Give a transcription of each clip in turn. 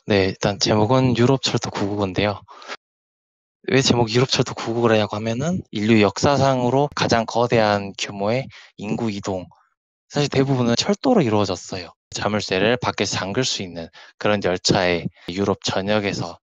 네, 일단 제목은 유럽철도 999인데요. 왜 제목 유럽철도 999를 하냐고 하면은 인류 역사상으로 가장 거대한 규모의 인구 이동. 사실 대부분은 철도로 이루어졌어요. 자물쇠를 밖에서 잠글 수 있는 그런 열차에 유럽 전역에서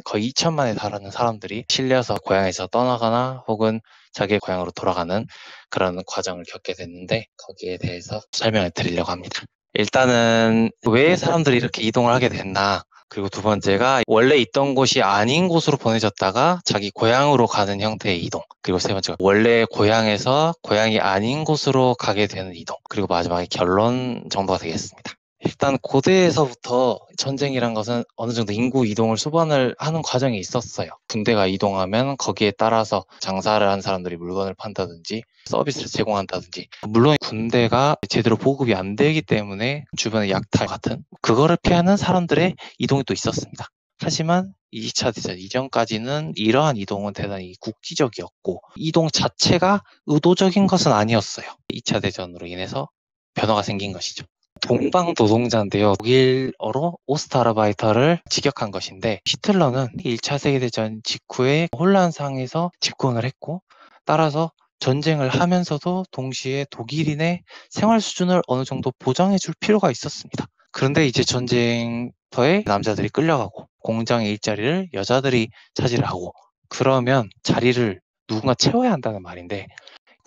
거의 2천만에 달하는 사람들이 실려서 고향에서 떠나거나 혹은 자기의 고향으로 돌아가는 그런 과정을 겪게 됐는데 거기에 대해서 설명을 드리려고 합니다. 일단은 왜 사람들이 이렇게 이동을 하게 됐나? 그리고 두 번째가 원래 있던 곳이 아닌 곳으로 보내졌다가 자기 고향으로 가는 형태의 이동. 그리고 세 번째가 원래 고향에서 고향이 아닌 곳으로 가게 되는 이동. 그리고 마지막에 결론 정도가 되겠습니다. 일단 고대에서부터 전쟁이란 것은 어느 정도 인구 이동을 수반을 하는 과정이 있었어요. 군대가 이동하면 거기에 따라서 장사를 한 사람들이 물건을 판다든지 서비스를 제공한다든지, 물론 군대가 제대로 보급이 안 되기 때문에 주변의 약탈 같은 그거를 피하는 사람들의 이동이 또 있었습니다. 하지만 2차 대전 이전까지는 이러한 이동은 대단히 국지적이었고 이동 자체가 의도적인 것은 아니었어요. 2차 대전으로 인해서 변화가 생긴 것이죠. 동방 노동자인데요. 독일어로 오스타르바이터를 직역한 것인데, 히틀러는 1차 세계대전 직후에 혼란 상에서 집권을 했고, 따라서 전쟁을 하면서도 동시에 독일인의 생활 수준을 어느 정도 보장해 줄 필요가 있었습니다. 그런데 이제 전쟁터에 남자들이 끌려가고 공장의 일자리를 여자들이 차지를 하고, 그러면 자리를 누군가 채워야 한다는 말인데,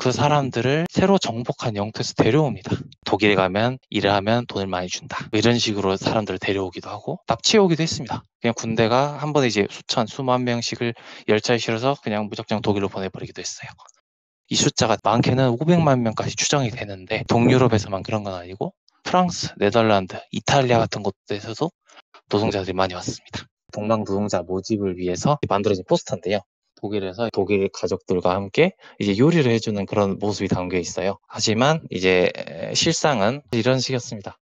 그 사람들을 새로 정복한 영토에서 데려옵니다. 독일에 가면 일을 하면 돈을 많이 준다. 이런 식으로 사람들을 데려오기도 하고 납치해 오기도 했습니다. 그냥 군대가 한 번에 이제 수만 명씩을 열차에 실어서 그냥 무작정 독일로 보내버리기도 했어요. 이 숫자가 많게는 500만 명까지 추정이 되는데 동유럽에서만 그런 건 아니고 프랑스, 네덜란드, 이탈리아 같은 곳에서도 노동자들이 많이 왔습니다. 동방 노동자 모집을 위해서 만들어진 포스터인데요. 독일에서 독일 가족들과 함께 이제 요리를 해주는 그런 모습이 담겨 있어요. 하지만 이제 실상은 이런 식이었습니다.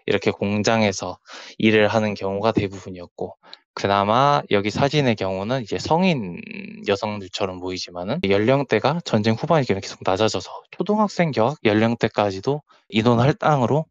이렇게 공장에서 일을 하는 경우가 대부분이었고, 그나마 여기 사진의 경우는 이제 성인 여성들처럼 보이지만은 연령대가 전쟁 후반이기는 계속 낮아져서 초등학생 격 연령대까지도 인원 할당으로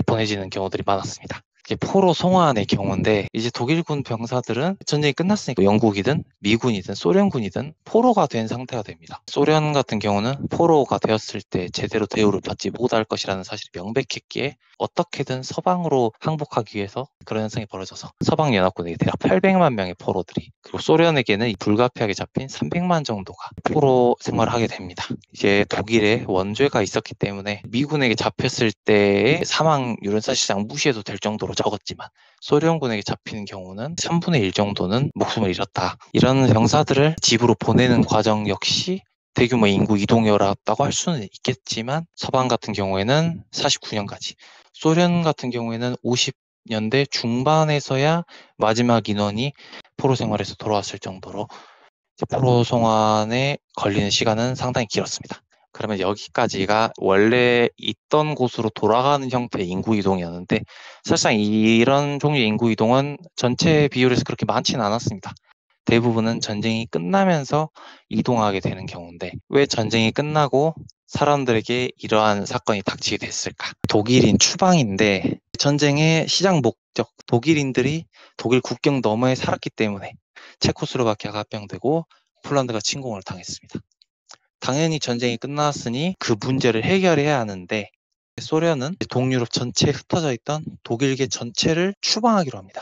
보내지는 경우들이 많았습니다. 이제 포로 송환의 경우인데, 이제 독일군 병사들은 전쟁이 끝났으니까 영국이든 미군이든 소련군이든 포로가 된 상태가 됩니다. 소련 같은 경우는 포로가 되었을 때 제대로 대우를 받지 못할 것이라는 사실이 명백했기에 어떻게든 서방으로 항복하기 위해서 그런 현상이 벌어져서 서방연합군에게 대략 800만 명의 포로들이, 그리고 소련에게는 불가피하게 잡힌 300만 정도가 포로 생활을 하게 됩니다. 이제 독일에 원죄가 있었기 때문에 미군에게 잡혔을 때의 사망률은 사실상 무시해도 될 정도로 적었지만 소련군에게 잡히는 경우는 3분의 1 정도는 목숨을 잃었다. 이런 병사들을 집으로 보내는 과정 역시 대규모 인구 이동이었다고 할 수는 있겠지만, 서방 같은 경우에는 49년까지, 소련 같은 경우에는 50년대 중반에서야 마지막 인원이 포로 생활에서 돌아왔을 정도로 포로 송환에 걸리는 시간은 상당히 길었습니다. 그러면 여기까지가 원래 있던 곳으로 돌아가는 형태의 인구 이동이었는데, 사실상 이런 종류의 인구 이동은 전체 비율에서 그렇게 많지는 않았습니다. 대부분은 전쟁이 끝나면서 이동하게 되는 경우인데, 왜 전쟁이 끝나고 사람들에게 이러한 사건이 닥치게 됐을까? 독일인 추방인데, 전쟁의 시작 목적 독일인들이 독일 국경 너머에 살았기 때문에 체코슬로바키아가 합병되고 폴란드가 침공을 당했습니다. 당연히 전쟁이 끝났으니 그 문제를 해결해야 하는데, 소련은 동유럽 전체에 흩어져 있던 독일계 전체를 추방하기로 합니다.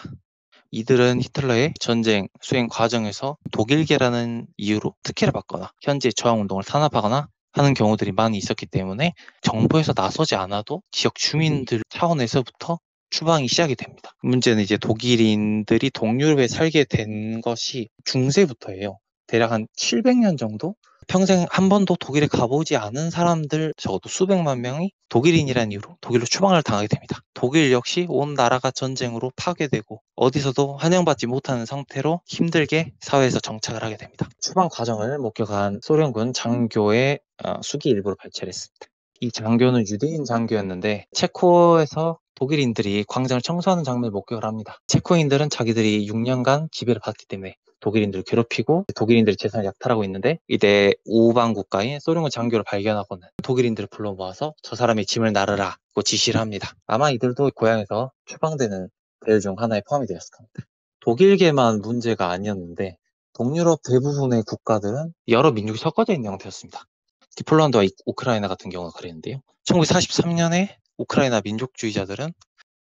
이들은 히틀러의 전쟁 수행 과정에서 독일계라는 이유로 특혜를 받거나 현지의 저항운동을 탄압하거나 하는 경우들이 많이 있었기 때문에 정부에서 나서지 않아도 지역 주민들 차원에서부터 추방이 시작이 됩니다. 문제는 이제 독일인들이 동유럽에 살게 된 것이 중세부터예요. 대략 한 700년 정도? 평생 한 번도 독일에 가보지 않은 사람들 적어도 수백만 명이 독일인이라는 이유로 독일로 추방을 당하게 됩니다. 독일 역시 온 나라가 전쟁으로 파괴되고 어디서도 환영받지 못하는 상태로 힘들게 사회에서 정착을 하게 됩니다. 추방 과정을 목격한 소련군 장교의 수기 일부를 발췌를 했습니다. 이 장교는 유대인 장교였는데 체코에서 독일인들이 광장을 청소하는 장면을 목격을 합니다. 체코인들은 자기들이 6년간 지배를 받기 때문에 독일인들을 괴롭히고 독일인들의 재산을 약탈하고 있는데, 이때 우방 국가인 소련군 장교를 발견하고는 독일인들을 불러 모아서 저 사람의 짐을 나르라고 지시를 합니다. 아마 이들도 고향에서 추방되는 대열 중 하나에 포함이 되었을 겁니다. 독일계만 문제가 아니었는데 동유럽 대부분의 국가들은 여러 민족이 섞어져 있는 형태였습니다. 특히 폴란드와 우크라이나 같은 경우가 그랬는데요. 1943년에 우크라이나 민족주의자들은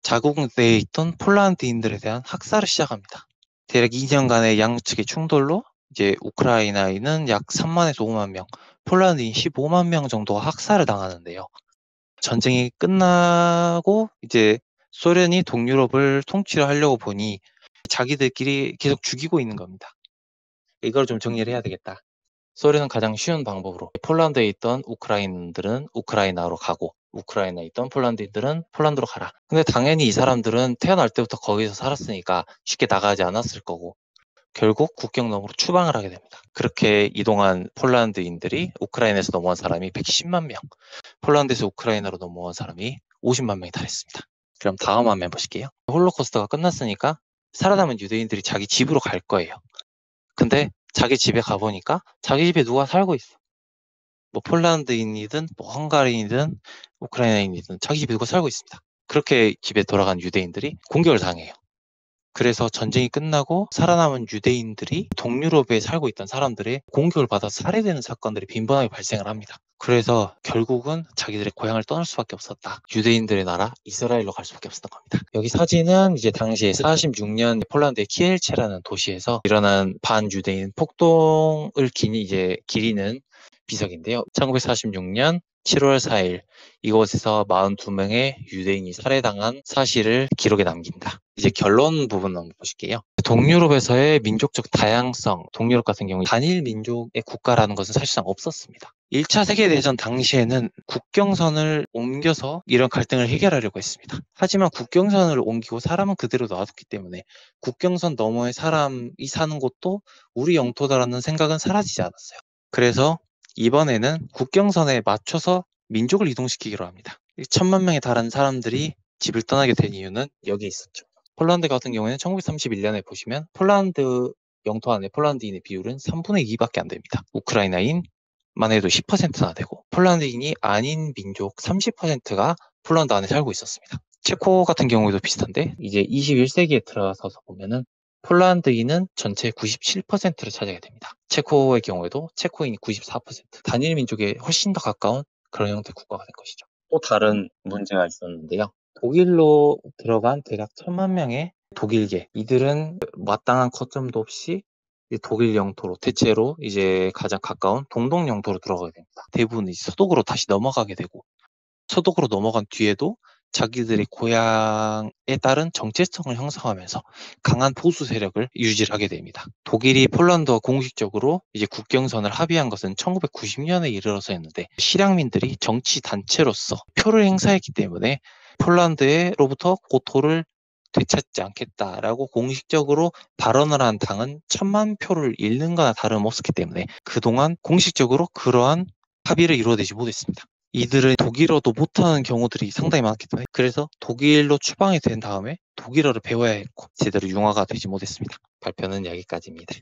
자국 내에 있던 폴란드인들에 대한 학살을 시작합니다. 대략 2년간의 양측의 충돌로 이제 우크라이나인은 약 3만에서 5만 명, 폴란드인 15만 명 정도가 학살을 당하는데요. 전쟁이 끝나고 이제 소련이 동유럽을 통치를 하려고 보니 자기들끼리 계속 죽이고 있는 겁니다. 이걸 좀 정리를 해야 되겠다. 소련은 가장 쉬운 방법으로 폴란드에 있던 우크라이나인들은 우크라이나로 가고 우크라이나에 있던 폴란드인들은 폴란드로 가라. 근데 당연히 이 사람들은 태어날 때부터 거기서 살았으니까 쉽게 나가지 않았을 거고 결국 국경 너머로 추방을 하게 됩니다. 그렇게 이동한 폴란드인들이 우크라이나에서 넘어온 사람이 110만 명, 폴란드에서 우크라이나로 넘어온 사람이 50만 명이 달했습니다. 그럼 다음 화면 보실게요. 홀로코스트가 끝났으니까 살아남은 유대인들이 자기 집으로 갈 거예요. 근데 자기 집에 가보니까 자기 집에 누가 살고 있어. 뭐 폴란드인이든 뭐 헝가리인이든 우크라이나인이든 자기 집에 누가 살고 있습니다. 그렇게 집에 돌아간 유대인들이 공격을 당해요. 그래서 전쟁이 끝나고 살아남은 유대인들이 동유럽에 살고 있던 사람들의 공격을 받아서 살해되는 사건들이 빈번하게 발생을 합니다. 그래서 결국은 자기들의 고향을 떠날 수밖에 없었다. 유대인들의 나라 이스라엘로 갈 수밖에 없었던 겁니다. 여기 사진은 이제 당시에 46년 폴란드의 키엘체라는 도시에서 일어난 반유대인 폭동을 기리는 비석인데요. 1946년 7월 4일 이곳에서 42명의 유대인이 살해당한 사실을 기록에 남깁니다. 이제 결론 부분 한번 보실게요. 동유럽에서의 민족적 다양성, 동유럽 같은 경우 단일 민족의 국가라는 것은 사실상 없었습니다. 1차 세계대전 당시에는 국경선을 옮겨서 이런 갈등을 해결하려고 했습니다. 하지만 국경선을 옮기고 사람은 그대로 놔뒀기 때문에 국경선 너머의 사람이 사는 곳도 우리 영토다라는 생각은 사라지지 않았어요. 그래서 이번에는 국경선에 맞춰서 민족을 이동시키기로 합니다. 1천만 명에 달하는 사람들이 집을 떠나게 된 이유는 여기에 있었죠. 폴란드 같은 경우에는 1931년에 보시면 폴란드 영토 안에 폴란드인의 비율은 3분의 2밖에 안 됩니다. 우크라이나인만 해도 10%나 되고 폴란드인이 아닌 민족 30%가 폴란드 안에 살고 있었습니다. 체코 같은 경우에도 비슷한데 이제 21세기에 들어서서 보면은 폴란드인은 전체의 97%를 차지하게 됩니다. 체코의 경우에도 체코인이 94%, 단일 민족에 훨씬 더 가까운 그런 형태의 국가가 된 것이죠. 또 다른 문제가 있었는데요. 독일로 들어간 대략 1,000만 명의 독일계, 이들은 마땅한 거점도 없이 독일 영토로 대체로 이제 가장 가까운 동독 영토로 들어가게 됩니다. 대부분 서독으로 다시 넘어가게 되고 서독으로 넘어간 뒤에도 자기들의 고향에 따른 정체성을 형성하면서 강한 보수 세력을 유지를 하게 됩니다. 독일이 폴란드와 공식적으로 이제 국경선을 합의한 것은 1990년에 이르러서였는데 실향민들이 정치 단체로서 표를 행사했기 때문에 폴란드로부터 고토를 되찾지 않겠다라고 공식적으로 발언을 한 당은 1,000만 표를 잃는 거나 다름없었기 때문에 그동안 공식적으로 그러한 합의를 이루어내지 못했습니다. 이들은 독일어도 못하는 경우들이 상당히 많기 때문에 그래서 독일로 추방이 된 다음에 독일어를 배워야 했고 제대로 융화가 되지 못했습니다. 발표는 여기까지입니다.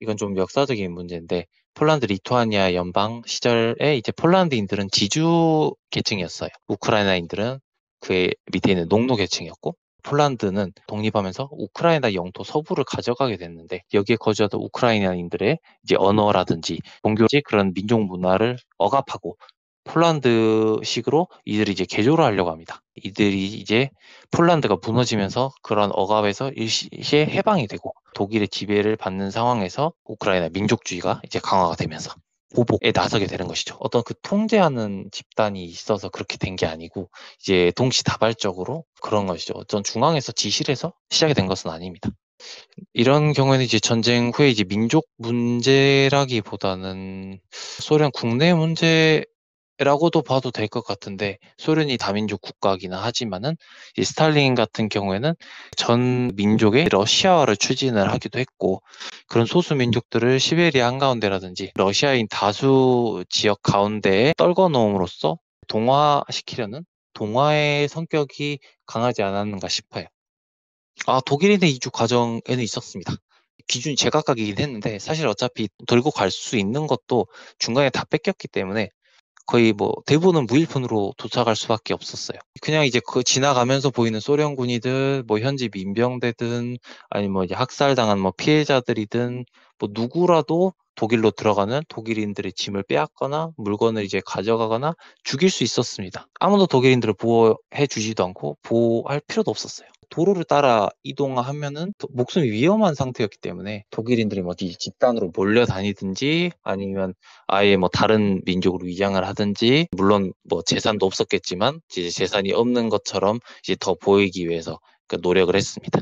이건 좀 역사적인 문제인데 폴란드 리투아니아 연방 시절에 이제 폴란드인들은 지주 계층이었어요. 우크라이나인들은 그의 밑에 있는 농노 계층이었고 폴란드는 독립하면서 우크라이나 영토 서부를 가져가게 됐는데 여기에 거주하던 우크라이나인들의 이제 언어라든지 종교지 그런 민족 문화를 억압하고 폴란드식으로 이들이 이제 개조를 하려고 합니다. 이들이 이제 폴란드가 무너지면서 그런 억압에서 일시에 해방이 되고 독일의 지배를 받는 상황에서 우크라이나 민족주의가 이제 강화가 되면서 보복에 나서게 되는 것이죠. 어떤 그 통제하는 집단이 있어서 그렇게 된 게 아니고 이제 동시다발적으로 그런 것이죠. 어떤 중앙에서 지시를 해서 시작이 된 것은 아닙니다. 이런 경우에는 이제 전쟁 후에 이제 민족 문제라기보다는 소련 국내 문제 라고도 봐도 될 것 같은데 소련이 다민족 국가이기는 하지만은 이 스탈린 같은 경우에는 전 민족의 러시아화를 추진을 하기도 했고 그런 소수 민족들을 시베리아 한가운데라든지 러시아인 다수 지역 가운데에 떨궈 놓음으로써 동화시키려는 동화의 성격이 강하지 않았는가 싶어요. 독일인의 이주 과정에는 있었습니다. 기준이 제각각이긴 했는데 사실 어차피 들고 갈 수 있는 것도 중간에 다 뺏겼기 때문에 거의 뭐 대부분은 무일푼으로 도착할 수밖에 없었어요. 그냥 이제 그 지나가면서 보이는 소련 군이든 뭐 현지 민병대든 아니면 뭐 이제 학살당한 뭐 피해자들이든 뭐 누구라도 독일로 들어가는 독일인들의 짐을 빼앗거나 물건을 이제 가져가거나 죽일 수 있었습니다. 아무도 독일인들을 보호해 주지도 않고 보호할 필요도 없었어요. 도로를 따라 이동하면은 목숨이 위험한 상태였기 때문에 독일인들이 뭐 집단으로 몰려다니든지 아니면 아예 뭐 다른 민족으로 위장을 하든지, 물론 뭐 재산도 없었겠지만 이제 재산이 없는 것처럼 이제 더 보이기 위해서 그 노력을 했습니다.